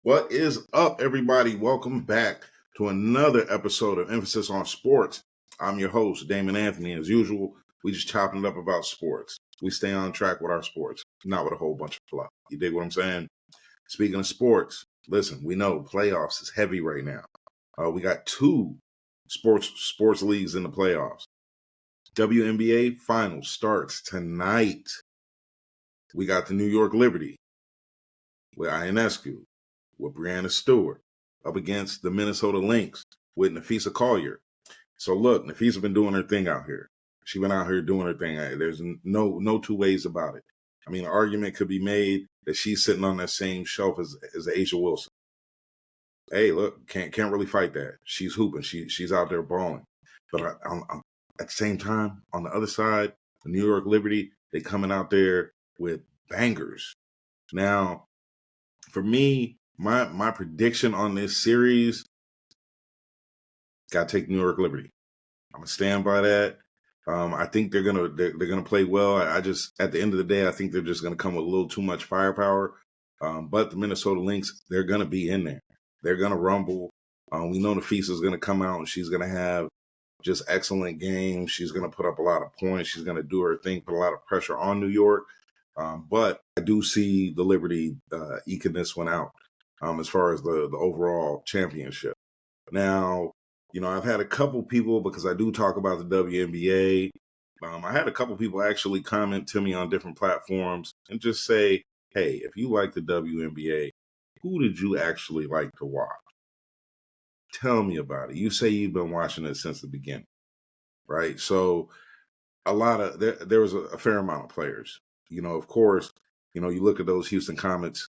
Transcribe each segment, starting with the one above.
What is up, everybody? Welcome back to another episode of Emphasis on Sports. I'm your host, Damon Anthony. As usual, we just chopping it up about sports. We stay on track with our sports, not with a whole bunch of fluff. You dig what I'm saying? Speaking of sports, listen, we know playoffs is heavy right now. We got two sports leagues in the playoffs. WNBA Finals starts tonight. We got the New York Liberty with Ionescu, with Brianna Stewart, up against the Minnesota Lynx with Nafisa Collier. So look, Nafisa been doing her thing out here. She been out here doing her thing. There's no two ways about it. I mean, an argument could be made that she's sitting on that same shelf as Asia Wilson. Hey, look, can't really fight that. She's hooping. She's out there balling. But I'm, at the same time, on the other side, the New York Liberty, they coming out there with bangers. Now, for me, my prediction on this series, got to take New York Liberty. I'm gonna stand by that. I think they're gonna play well. I just, at the end of the day, I think they're just gonna come with a little too much firepower. But the Minnesota Lynx, they're gonna be in there. They're gonna rumble. We know Nafisa's gonna come out and she's gonna have just excellent games. She's gonna put up a lot of points. She's gonna do her thing, put a lot of pressure on New York. But I do see the Liberty eking this one out as far as the overall championship. Now, I've had a couple people, because I do talk about the WNBA, I had a couple people actually comment to me on different platforms and just say, hey, if you like the WNBA, who did you actually like to watch? Tell me about it. You say you've been watching it since the beginning, right? So there was a fair amount of players. Of course, you look at those Houston Comets,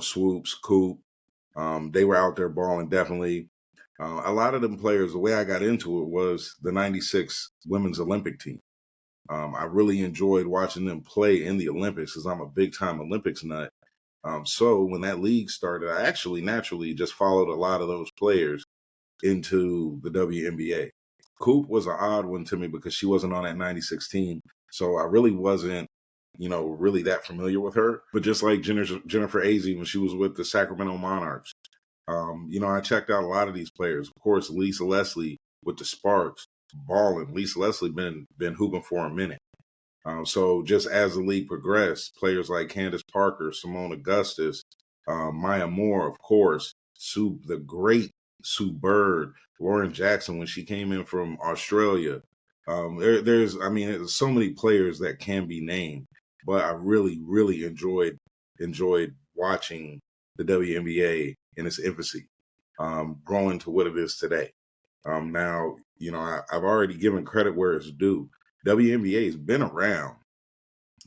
Swoops, Coop, they were out there balling, definitely. A lot of them players, the way I got into it was the 96 women's Olympic team. I really enjoyed watching them play in the Olympics because I'm a big-time Olympics nut. So when that league started, I actually naturally just followed a lot of those players into the WNBA. Coop was an odd one to me because she wasn't on that 96 team. So I really wasn't, really that familiar with her. But just like Jennifer Azzi when she was with the Sacramento Monarchs, I checked out a lot of these players. Of course, Lisa Leslie with the Sparks, balling. Lisa Leslie been hooping for a minute. So just as the league progressed, players like Candace Parker, Simone Augustus, Maya Moore, of course, the great Sue Bird, Lauren Jackson when she came in from Australia. There's so many players that can be named, but I really, really enjoyed watching the WNBA in its infancy, growing to what it is today. Now, I've already given credit where it's due. WNBA has been around.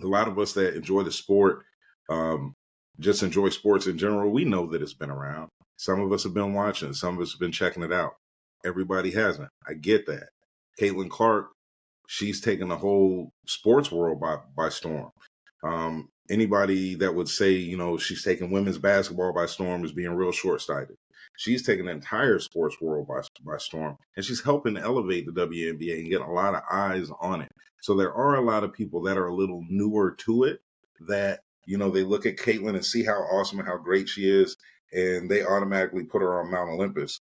A lot of us that enjoy the sport, just enjoy sports in general, we know that it's been around. Some of us have been watching. Some of us have been checking it out. Everybody hasn't. I get that. Caitlin Clark, she's taken the whole sports world by storm. Anybody that would say, she's taking women's basketball by storm is being real short-sighted. She's taking the entire sports world by storm, and she's helping elevate the WNBA and get a lot of eyes on it. So there are a lot of people that are a little newer to it that, they look at Caitlin and see how awesome and how great she is, and they automatically put her on Mount Olympus.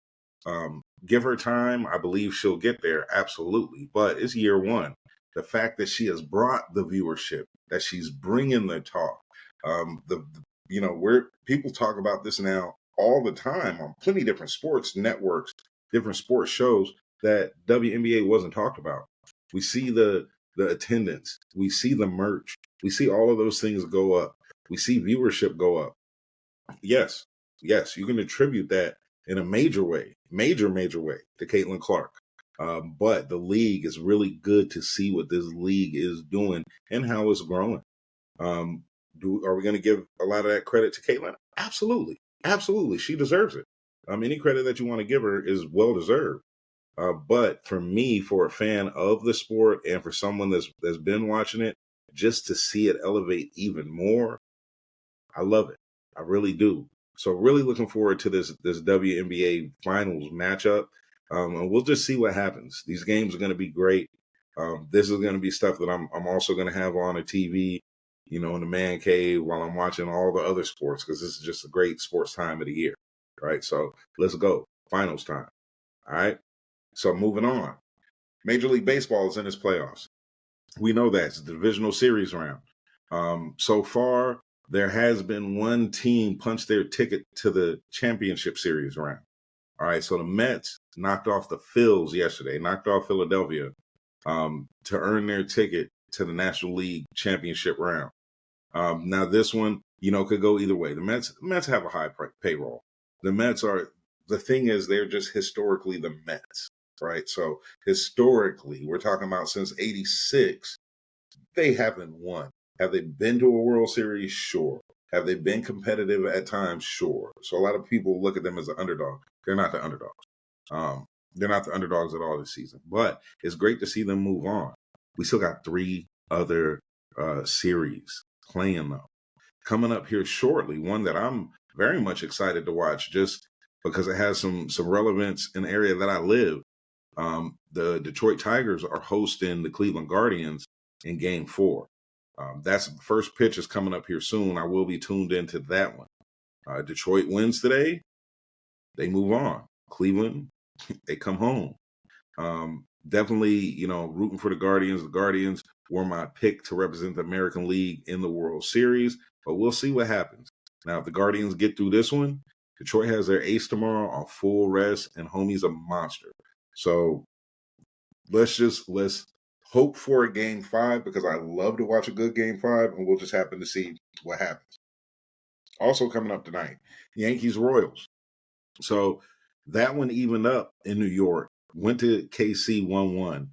Give her time. I believe she'll get there. Absolutely. But it's year one. The fact that she has brought the viewership, that she's bringing the talk, where people talk about this now all the time on plenty of different sports networks, different sports shows that WNBA wasn't talked about. We see the attendance. We see the merch. We see all of those things go up. We see viewership go up. Yes, you can attribute that in a major way to Caitlin Clark. But the league is really good to see what this league is doing and how it's growing. Are we going to give a lot of that credit to Caitlin? Absolutely. She deserves it. Any credit that you want to give her is well deserved. But for me, for a fan of the sport and for someone that's been watching it, just to see it elevate even more, I love it. I really do. So really looking forward to this WNBA Finals matchup. And we'll just see what happens. These games are going to be great. This is going to be stuff that I'm also going to have on a TV. in the man cave while I'm watching all the other sports, because this is just a great sports time of the year, right? So let's go. Finals time. All right. So moving on. Major League Baseball is in its playoffs. We know that. It's the divisional series round. So far, there has been one team punch their ticket to the championship series round. All right, so the Mets knocked off the Phils yesterday, knocked off Philadelphia to earn their ticket to the National League championship round. Now, this one, could go either way. The Mets have a high payroll. The thing is, they're just historically the Mets, right? So historically, we're talking about since '86, they haven't won. Have they been to a World Series? Sure. Have they been competitive at times? Sure. So a lot of people look at them as an underdog. They're not the underdogs. They're not the underdogs at all this season. But it's great to see them move on. We still got 3 other series playing, though. Coming up here shortly, one that I'm very much excited to watch just because it has some relevance in the area that I live. The Detroit Tigers are hosting the Cleveland Guardians in Game 4. That's the first pitch is coming up here soon. I will be tuned into that one. Detroit wins today. They move on. Cleveland, they come home. Definitely, rooting for the Guardians. The Guardians were my pick to represent the American League in the World Series, but we'll see what happens. Now, if the Guardians get through this one, Detroit has their ace tomorrow on full rest, and homie's a monster. So let's hope for a Game 5, because I love to watch a good Game 5, and we'll just happen to see what happens. Also coming up tonight, Yankees-Royals. So that one evened up in New York. Went to KC 1-1.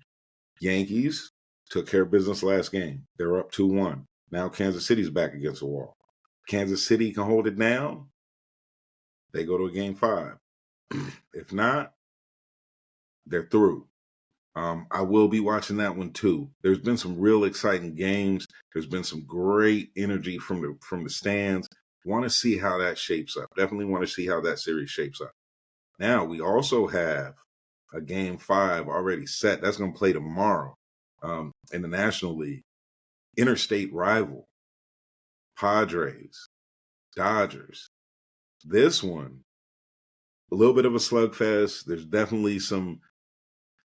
Yankees took care of business last game. They're up 2-1. Now Kansas City's back against the wall. Kansas City can hold it down. They go to a Game 5. If not, they're through. I will be watching that one too. There's been some real exciting games. There's been some great energy from the stands. Want to see how that shapes up. Definitely want to see how that series shapes up. Now, we also have a Game 5 already set. That's going to play tomorrow in the National League. Interstate rival, Padres, Dodgers. This one, a little bit of a slugfest. There's definitely some,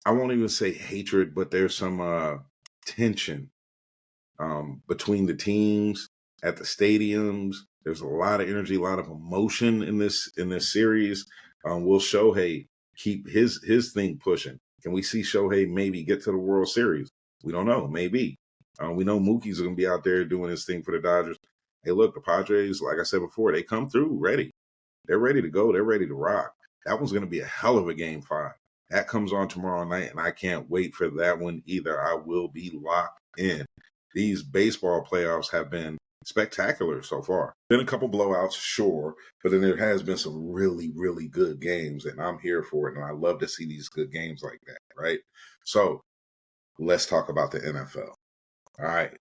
I won't even say hatred, but there's some tension between the teams at the stadiums. There's a lot of energy, a lot of emotion in this series. Will Shohei keep his thing pushing? Can we see Shohei maybe get to the World Series? We don't know. Maybe. We know Mookie's going to be out there doing his thing for the Dodgers. Hey, look, the Padres, like I said before, they come through ready. They're ready to go. They're ready to rock. That one's going to be a hell of a Game 5. That comes on tomorrow night, and I can't wait for that one either. I will be locked in. These baseball playoffs have been spectacular so far. Been a couple blowouts, sure, but then there has been some really, really good games, and I'm here for it, and I love to see these good games like that, right? So let's talk about the NFL. All right.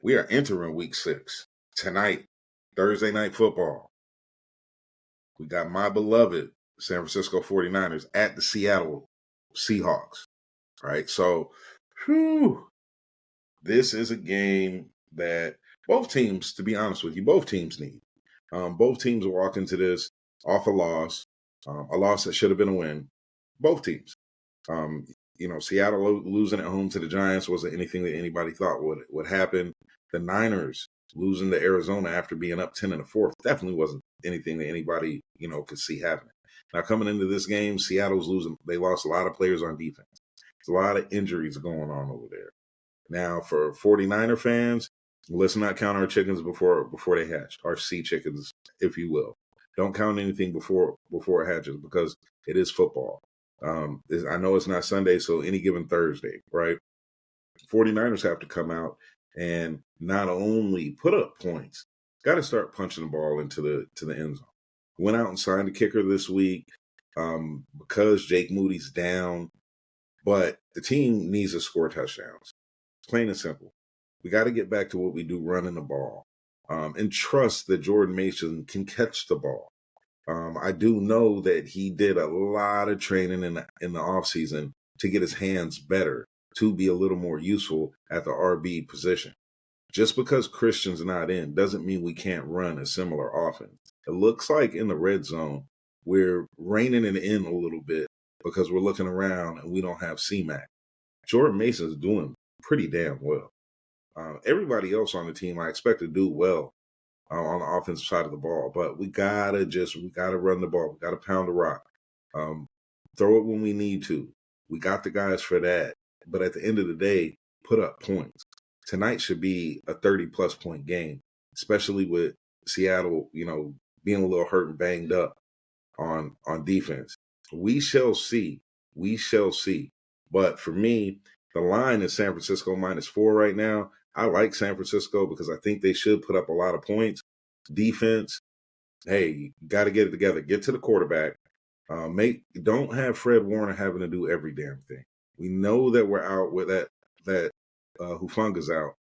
We are entering Week 6. Tonight, Thursday Night Football. We got my beloved San Francisco 49ers at the Seattle Seahawks. All right. So, this is a game that both teams, to be honest with you, both teams need. Both teams walk into this off a loss that should have been a win. Both teams. Seattle losing at home to the Giants wasn't anything that anybody thought would happen. The Niners losing to Arizona after being up 10 in the fourth definitely wasn't anything that anybody, could see happening. Now, coming into this game, Seattle's losing. They lost a lot of players on defense. There's a lot of injuries going on over there. Now, for 49er fans, let's not count our chickens before they hatch, our sea chickens, if you will. Don't count anything before it hatches, because it is football. I know it's not Sunday, so any given Thursday, right? 49ers have to come out and not only put up points, got to start punching the ball into the end zone. Went out and signed a kicker this week because Jake Moody's down, but the team needs to score touchdowns. Plain and simple. We got to get back to what we do, running the ball, and trust that Jordan Mason can catch the ball. I do know that he did a lot of training in the offseason to get his hands better, to be a little more useful at the RB position. Just because Christian's not in doesn't mean we can't run a similar offense. It looks like in the red zone, we're reining it in a little bit because we're looking around and we don't have C-Mac. Jordan Mason's doing pretty damn well. Everybody else on the team I expect to do well on the offensive side of the ball, but we gotta run the ball. We gotta pound the rock. Throw it when we need to. We got the guys for that. But at the end of the day, put up points. Tonight should be a 30-plus point game, especially with Seattle, being a little hurt and banged up on defense. We shall see. We shall see. But for me, the line is San Francisco -4 right now. I like San Francisco because I think they should put up a lot of points. Defense, hey, you got to get it together. Get to the quarterback. Don't have Fred Warner having to do every damn thing. We know that we're out with that Hufunga's out.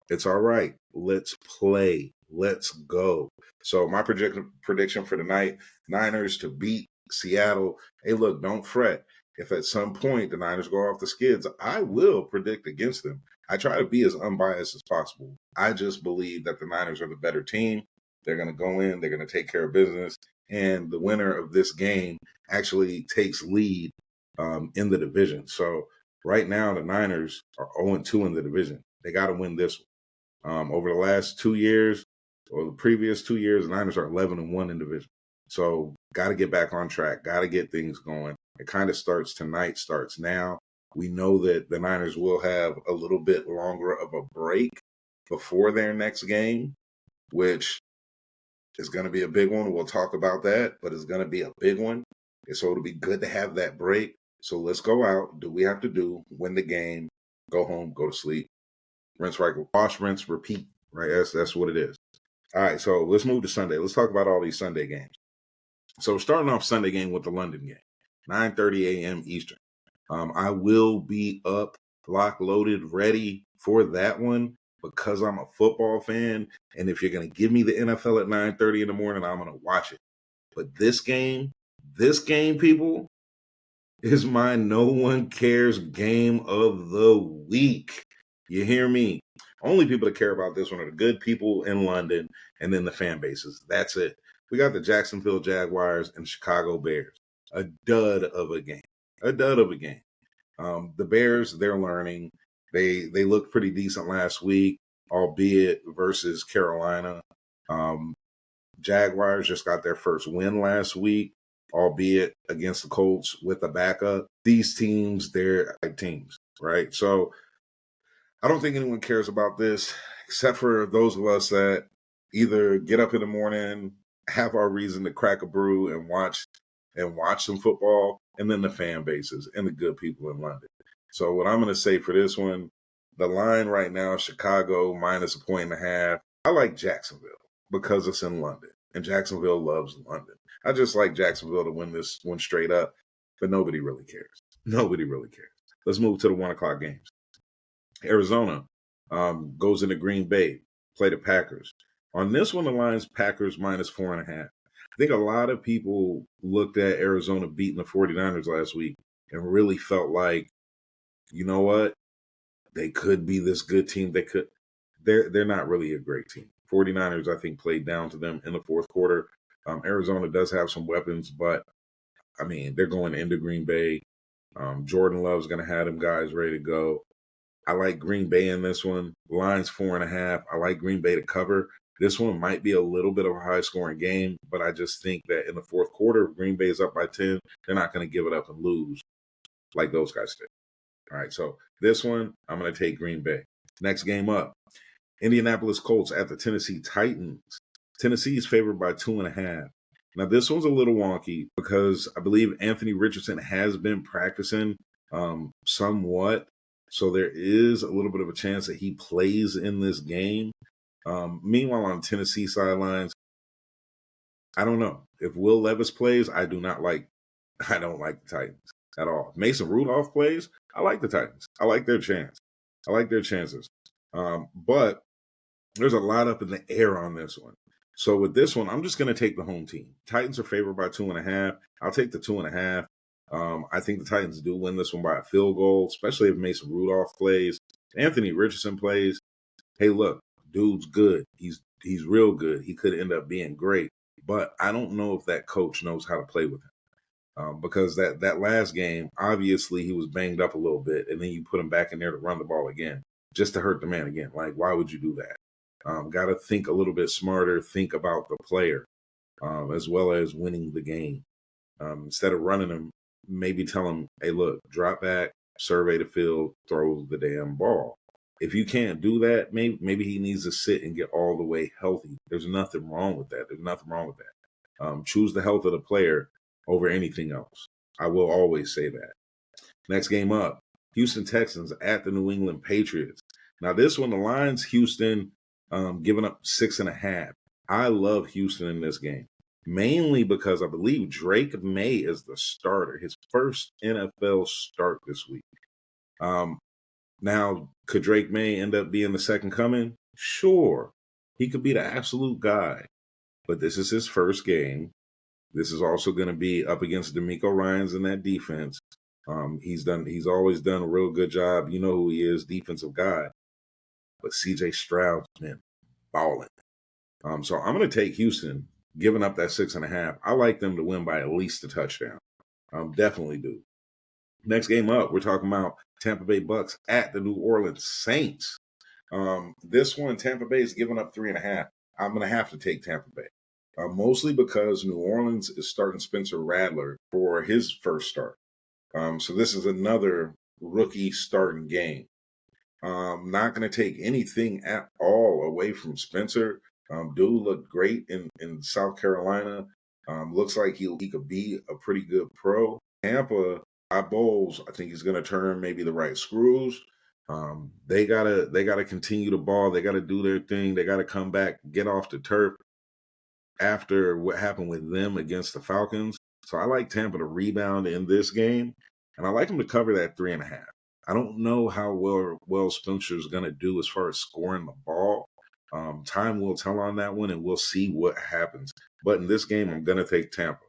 It's all right. Let's play. Let's go. So my prediction for tonight, Niners to beat Seattle. Hey, look, don't fret. If at some point the Niners go off the skids, I will predict against them. I try to be as unbiased as possible. I just believe that the Niners are the better team. They're going to go in. They're going to take care of business. And the winner of this game actually takes lead in the division. So right now, the Niners are 0-2 in the division. They got to win this one. Over the last 2 years, or the previous 2 years, the Niners are 11-1 in division. So got to get back on track. Got to get things going. It kind of starts tonight, starts now. We know that the Niners will have a little bit longer of a break before their next game, which is going to be a big one. We'll talk about that, but it's going to be a big one. And so it'll be good to have that break. So let's go out, do what we have to do, win the game, go home, go to sleep, rinse, right, wash, rinse, repeat, right? That's what it is. All right, so let's move to Sunday. Let's talk about all these Sunday games. So starting off Sunday game with the London game, 9:30 a.m. Eastern. I will be up, lock, loaded, ready for that one because I'm a football fan. And if you're going to give me the NFL at 9:30 in the morning, I'm going to watch it. But this game, people, is my no one cares game of the week. You hear me? Only people that care about this one are the good people in London and then the fan bases. That's it. We got the Jacksonville Jaguars and Chicago Bears. A dud of a game. The Bears, they're learning. They looked pretty decent last week, albeit versus Carolina. Jaguars just got their first win last week, albeit against the Colts with a backup. These teams, they're like teams, right? So I don't think anyone cares about this except for those of us that either get up in the morning, have our reason to crack a brew and watch some football, and then the fan bases and the good people in London. So what I'm going to say for this one, the line right now, Chicago -1.5. I like Jacksonville because it's in London, and Jacksonville loves London. I just like Jacksonville to win this one straight up, but nobody really cares. Nobody really cares. Let's move to the 1 o'clock games. Arizona goes into Green Bay, play the Packers. On this one, the line's Packers -4.5. I think a lot of people looked at Arizona beating the 49ers last week and really felt like, you know what? They could be this good team. They're not really a great team. 49ers, I think, played down to them in the fourth quarter. Arizona does have some weapons, but, I mean, they're going into Green Bay. Jordan Love's going to have them guys ready to go. I like Green Bay in this one. Line's 4.5. I like Green Bay to cover. This one might be a little bit of a high-scoring game, but I just think that in the fourth quarter, if Green Bay is up by 10, they're not going to give it up and lose like those guys did. All right, so this one, I'm going to take Green Bay. Next game up, Indianapolis Colts at the Tennessee Titans. Tennessee is favored by 2.5. Now, this one's a little wonky because I believe Anthony Richardson has been practicing somewhat. So there is a little bit of a chance that he plays in this game. Meanwhile, on Tennessee sidelines, I don't know. If Will Levis plays, I don't like the Titans at all. If Mason Rudolph plays, I like the Titans. I like their chance. I like their chances. But there's a lot up in the air on this one. So with this one, I'm just going to take the home team. Titans are favored by 2.5. I'll take the 2.5. I think the Titans do win this one by a field goal, especially if Mason Rudolph plays. Anthony Richardson plays. Hey, look, dude's good. He's real good. He could end up being great, but I don't know if that coach knows how to play with him. Because that last game, obviously he was banged up a little bit, and then you put him back in there to run the ball again, just to hurt the man again. Like, why would you do that? Got to think a little bit smarter, think about the player, as well as winning the game. Instead of running him, maybe tell him, hey, look, drop back, survey the field, throw the damn ball. If you can't do that, maybe he needs to sit and get all the way healthy. There's nothing wrong with that. There's nothing wrong with that. Choose the health of the player over anything else. I will always say that. Next game up, Houston Texans at the New England Patriots. Now this one, the line's Houston giving up 6.5. I love Houston in this game, mainly because I believe Drake May is the starter, his first NFL start this week. Now, could Drake May end up being the second coming? Sure. He could be the absolute guy, but this is his first game. This is also going to be up against D'Amico Ryans in that defense. He's always done a real good job. You know who he is, defensive guy. But CJ Stroud's been balling. So I'm going to take Houston, giving up that 6.5. I like them to win by at least a touchdown. Definitely do. Next game up, we're talking about Tampa Bay Bucks at the New Orleans Saints. This one, Tampa Bay is giving up 3.5. I'm going to have to take Tampa Bay. Mostly because New Orleans is starting Spencer Rattler for his first start. So this is another rookie starting game. Not going to take anything at all away from Spencer. Dude looked great in South Carolina. Looks like he could be a pretty good pro. Tampa, eyeballs, I think he's going to turn maybe the right screws. They gotta continue the ball. They got to do their thing. They got to come back, get off the turf after what happened with them against the Falcons. So I like Tampa to rebound in this game, and I like them to cover that 3.5. I don't know how well Spencer's going to do as far as scoring the ball. Time will tell on that one, and we'll see what happens. But in this game, I'm going to take Tampa.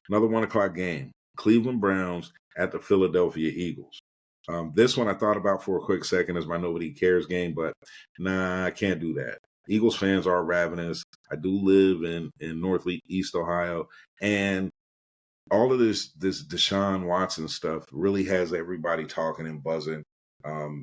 Another 1 o'clock game, Cleveland Browns at the Philadelphia Eagles. This one I thought about for a quick second as my Nobody Cares game, but nah, I can't do that. Eagles fans are ravenous. I do live in Northeast Ohio, and all of this Deshaun Watson stuff really has everybody talking and buzzing,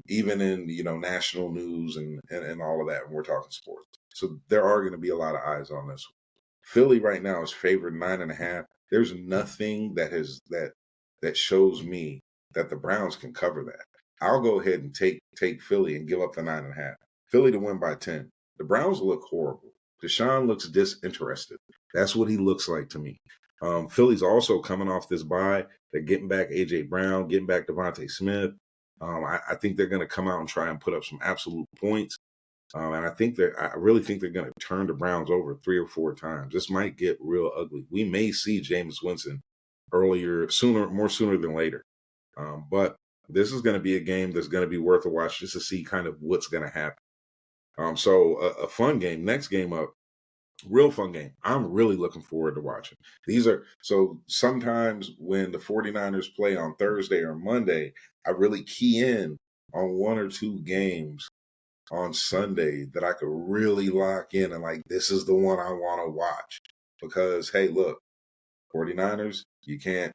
even in national news and all of that. And we're talking sports, so there are going to be a lot of eyes on this one. Philly right now is favored 9.5. There's nothing that shows me that the Browns can cover that. I'll go ahead and take Philly and give up the 9.5. Philly to win by 10. The Browns look horrible. Deshaun looks disinterested. That's what he looks like to me. Philly's also coming off this bye. They're getting back A.J. Brown, getting back Devontae Smith. I think they're going to come out and try and put up some absolute points. And I really think they're going to turn the Browns over 3 or 4 times. This might get real ugly. We may see Jameis Winston more sooner than later. But this is going to be a game that's going to be worth a watch just to see kind of what's going to happen. So a fun game. Next game up, real fun game. I'm really looking forward to watching. So sometimes when the 49ers play on Thursday or Monday, I really key in on 1 or 2 games on Sunday that I could really lock in and like, this is the one I want to watch. Because, hey, look, 49ers, you can't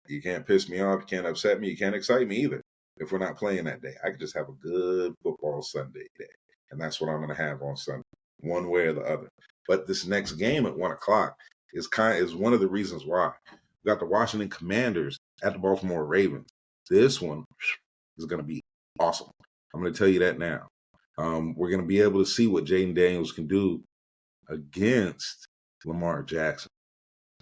piss me off, you can't upset me, you can't excite me either if we're not playing that day. I could just have a good football Sunday day. And that's what I'm going to have on Sunday, one way or the other. But this next game at 1 o'clock is one of the reasons why. We got the Washington Commanders at the Baltimore Ravens. This one is going to be awesome. I'm going to tell you that now. We're going to be able to see what Jaden Daniels can do against Lamar Jackson.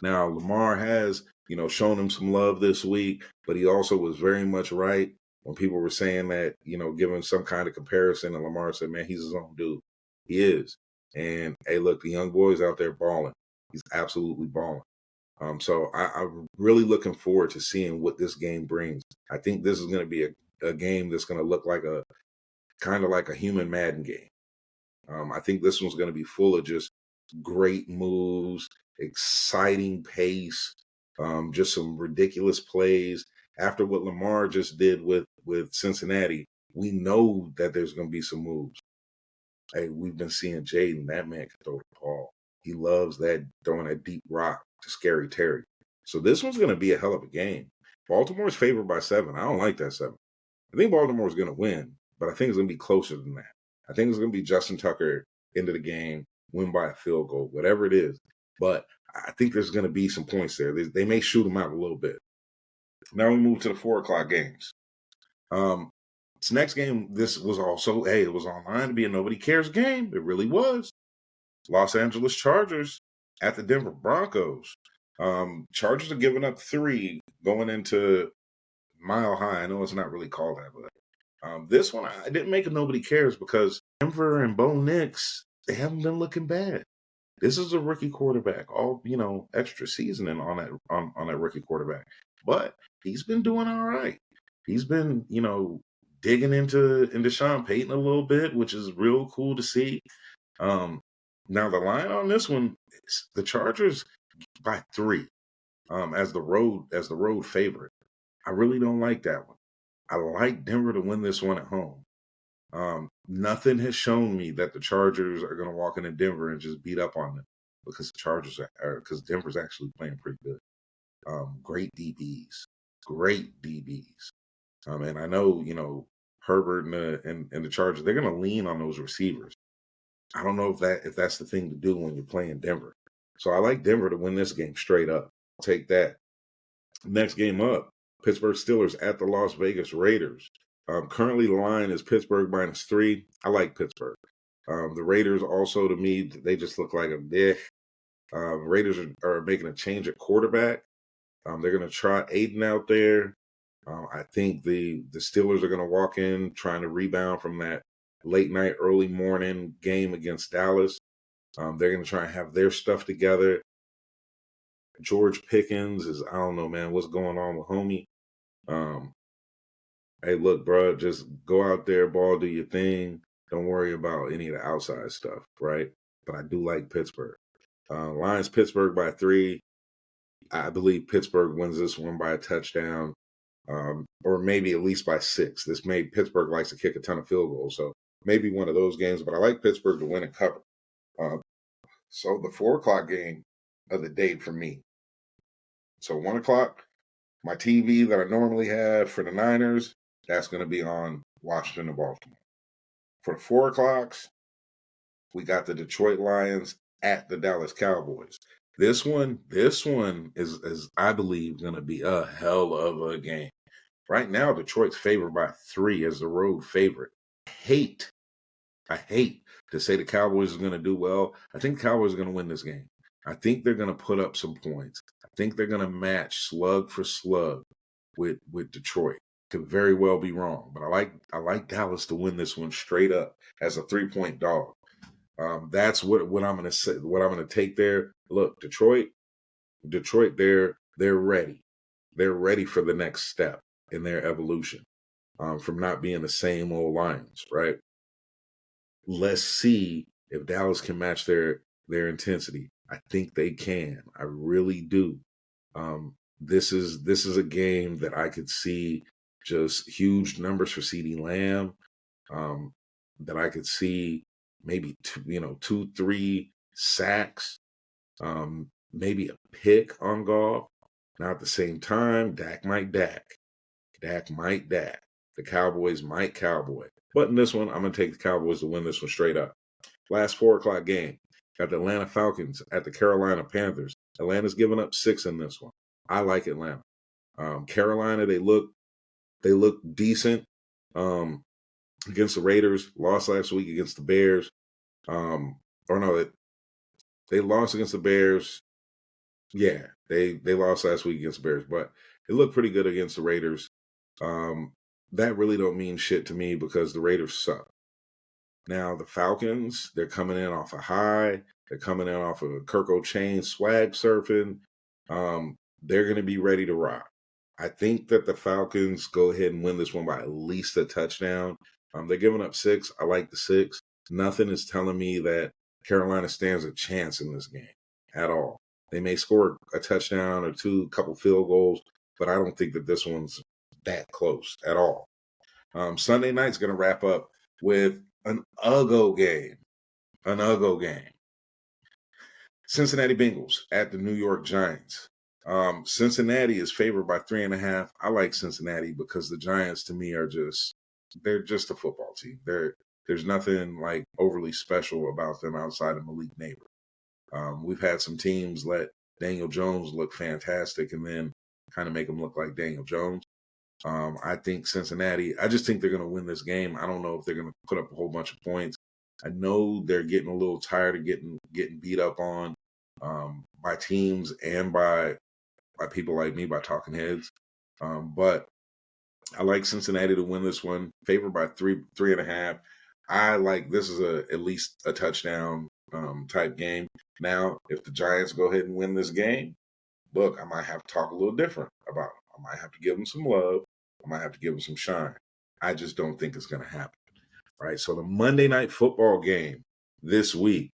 Now, Lamar has, shown him some love this week, but he also was very much right when people were saying that, giving some kind of comparison, and Lamar said, man, he's his own dude. He is. And, hey, look, the young boy's out there balling. He's absolutely balling. So I'm really looking forward to seeing what this game brings. I think this is going to be a game that's going to look like kind of like a human Madden game. I think this one's going to be full of just great moves, exciting pace, just some ridiculous plays. After what Lamar just did with Cincinnati, we know that there's going to be some moves. Hey, we've been seeing Jaden. That man can throw the ball. He loves that throwing that deep rock to Scary Terry. So this one's going to be a hell of a game. Baltimore's favored by 7. I don't like that 7. I think Baltimore's going to win, but I think it's going to be closer than that. I think it's going to be Justin Tucker into the game, win by a field goal, whatever it is. But I think there's going to be some points there. They may shoot them out a little bit. Now we move to the 4 o'clock games. This next game, this was also, it was online to be a nobody cares game. It really was. Los Angeles Chargers at the Denver Broncos. Chargers are giving up 3 going into Mile High. I know it's not really called that, but this one I didn't make a nobody cares because Denver and Bo Nix, they haven't been looking bad. This is a rookie quarterback, all extra seasoning on that rookie quarterback, but he's been doing all right. He's been digging into Sean Payton a little bit, which is real cool to see. Now the line on this one is the Chargers by 3 as the road favorite. I really don't like that one. I like Denver to win this one at home. Nothing has shown me that the Chargers are going to walk into Denver and just beat up on them because because Denver's actually playing pretty good. Great DBs. And I know, Herbert and the Chargers, they're going to lean on those receivers. I don't know if that's the thing to do when you're playing Denver. So I like Denver to win this game straight up. I'll take that. Next game up, Pittsburgh Steelers at the Las Vegas Raiders. Currently, the line is Pittsburgh -3. I like Pittsburgh. The Raiders also, to me, they just look like a dick. Raiders are making a change at quarterback. They're going to try Aiden out there. I think the Steelers are going to walk in trying to rebound from that late night, early morning game against Dallas. They're going to try and have their stuff together. George Pickens is, I don't know, man, what's going on with homie. Hey, look, bro, just go out there, ball, do your thing. Don't worry about any of the outside stuff, right? But I do like Pittsburgh. Lions Pittsburgh by 3. I believe Pittsburgh wins this one by a touchdown, or maybe at least by 6. Pittsburgh likes to kick a ton of field goals, so maybe one of those games. But I like Pittsburgh to win and cover. So the 4 o'clock game of the day for me. So 1 o'clock, my TV that I normally have for the Niners, that's going to be on Washington and Baltimore. For the 4 o'clocks, we got the Detroit Lions at the Dallas Cowboys. This one is I believe, going to be a hell of a game. Right now, Detroit's favored by 3 as the road favorite. I hate to say the Cowboys are going to do well. I think the Cowboys are going to win this game. I think they're going to put up some points. I think they're going to match slug for slug with Detroit. Could very well be wrong, but I like Dallas to win this one straight up as a 3-point dog. That's what I'm going to say. What I'm going to take there. Look, Detroit, they're ready. They're ready for the next step in their evolution from not being the same old Lions, right? Let's see if Dallas can match their intensity. I think they can. I really do. This is a game that I could see just huge numbers for CeeDee Lamb. That I could see maybe 2-3 sacks, maybe a pick on Goff. Now at the same time, Dak might Dak. The Cowboys might Cowboy. But in this one, I'm going to take the Cowboys to win this one straight up. Last 4 o'clock game. Got the Atlanta Falcons at the Carolina Panthers. Atlanta's giving up 6 in this one. I like Atlanta. Carolina, they look decent against the Raiders. Lost last week against the Bears. They lost against the Bears. Yeah, they lost last week against the Bears, but they looked pretty good against the Raiders. That really don't mean shit to me because the Raiders suck. Now, the Falcons, they're coming in off a high. They're coming in off of a Kirk O'Chain swag surfing. They're going to be ready to rock. I think that the Falcons go ahead and win this one by at least a touchdown. They're giving up 6. I like the 6. Nothing is telling me that Carolina stands a chance in this game at all. They may score a touchdown or 2, couple field goals, but I don't think that this one's that close at all. Sunday night's going to wrap up with an Uggo game. An Uggo game. Cincinnati Bengals at the New York Giants. Cincinnati is favored by 3.5. I like Cincinnati because the Giants, to me, they're just a football team. There's nothing like overly special about them outside of Malik Neighbor. We've had some teams let Daniel Jones look fantastic and then kind of make him look like Daniel Jones. I think Cincinnati, I just think they're going to win this game. I don't know if they're going to put up a whole bunch of points. I know they're getting a little tired of getting beat up on by teams and by people like me, by talking heads. But I like Cincinnati to win this one, favored by 3.5. I like this is at least a touchdown type game. Now, if the Giants go ahead and win this game, look, I might have to talk a little different about them. I might have to give them some love. I might have to give them some shine. I just don't think it's going to happen. Right. So the Monday Night Football game this week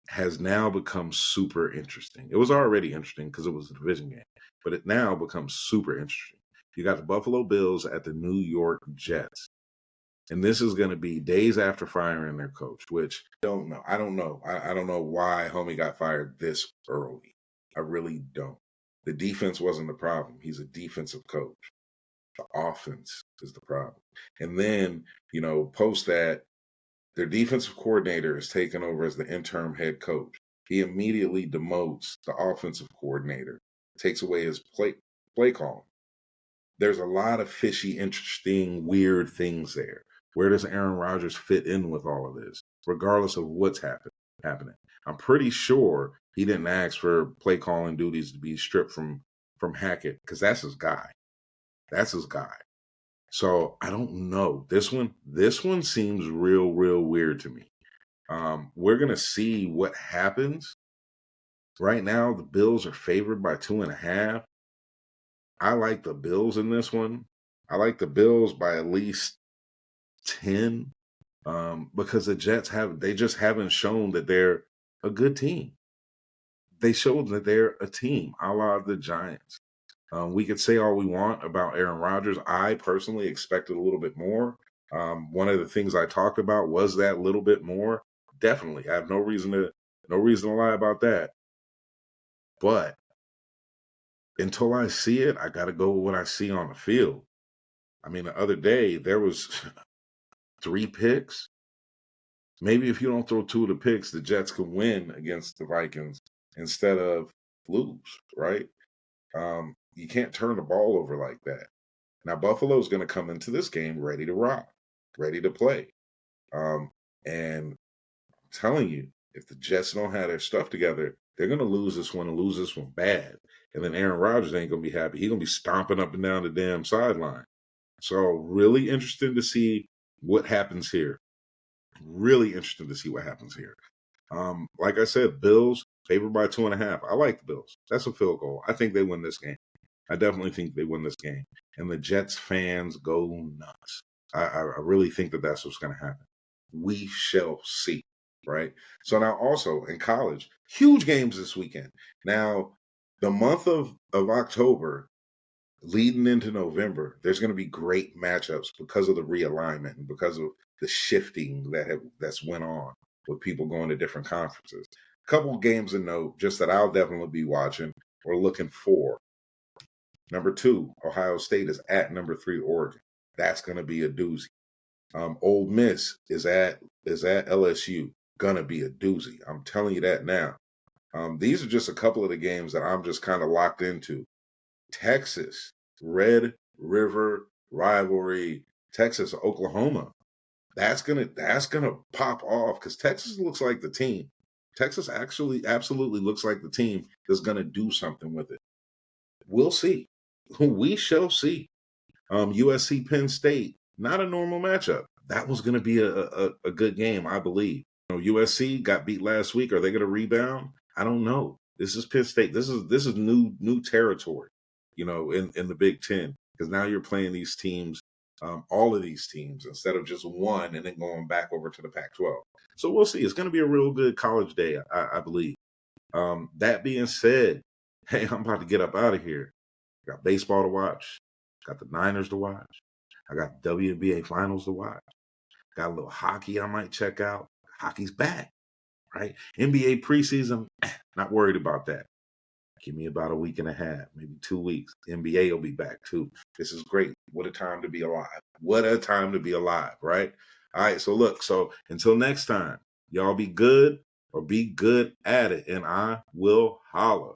has now become super interesting. It was already interesting because it was a division game, but it now becomes super interesting. You got the Buffalo Bills at the New York Jets. And this is going to be days after firing their coach, which I don't know. I don't know why homie got fired this early. I really don't. The defense wasn't the problem. He's a defensive coach. The offense is the problem. And then, post that, their defensive coordinator is taken over as the interim head coach. He immediately demotes the offensive coordinator, takes away his play call. There's a lot of fishy, interesting, weird things there. Where does Aaron Rodgers fit in with all of this, regardless of what's happening? I'm pretty sure he didn't ask for play calling duties to be stripped from Hackett because that's his guy. That's his guy. So I don't know. This one seems real weird to me. We're gonna see what happens. Right now, the Bills are favored by 2.5. I like the Bills in this one. I like the Bills by at least 10 because the Jets just haven't shown that they're a good team. They showed that they're a team, a la the Giants. We could say all we want about Aaron Rodgers. I personally expected a little bit more. One of the things I talked about was that little bit more. Definitely, I have no reason to lie about that. But until I see it, I got to go with what I see on the field. I mean, the other day there was 3 picks. Maybe if you don't throw 2 of the picks, the Jets can win against the Vikings instead of lose, right? You can't turn the ball over like that. Now, Buffalo's going to come into this game ready to rock, ready to play. And I'm telling you, if the Jets don't have their stuff together, they're going to lose this one and lose this one bad. And then Aaron Rodgers ain't going to be happy. He's going to be stomping up and down the damn sideline. So really interesting to see what happens here. Really interesting to see what happens here. Like I said, Bills favored by 2.5. I like the Bills. That's a field goal. I think they win this game. I definitely think they win this game. And the Jets fans go nuts. I really think that that's what's going to happen. We shall see, right? So now also in college, huge games this weekend. Now, the month of October leading into November, there's going to be great matchups because of the realignment and because of the shifting that's went on with people going to different conferences. A couple of games to note, just that I'll definitely be watching or looking for. Number 2, Ohio State is at number 3, Oregon. That's going to be a doozy. Ole Miss is at LSU. Gonna be a doozy. I'm telling you that now. These are just a couple of the games that I'm just kind of locked into. Texas, Red River rivalry, Texas, Oklahoma. That's gonna pop off because Texas looks like the team. Texas actually absolutely looks like the team that's gonna do something with it. We'll see. We shall see. USC Penn State, not a normal matchup. That was gonna be a good game, I believe. USC got beat last week. Are they gonna rebound? I don't know. This is Penn State. This is new territory, in the Big Ten, because now you're playing these teams, all of these teams, instead of just one and then going back over to the Pac-12. So we'll see. It's going to be a real good college day, I believe. That being said, hey, I'm about to get up out of here. Got baseball to watch. Got the Niners to watch. I got WNBA Finals to watch. Got a little hockey I might check out. hockey's back, right? NBA preseason, not worried about that. Give me about a week and a half, maybe 2 weeks. The NBA will be back too. This is great. What a time to be alive. What a time to be alive, right? All right, so look, so until next time, y'all be good or be good at it, and I will holler.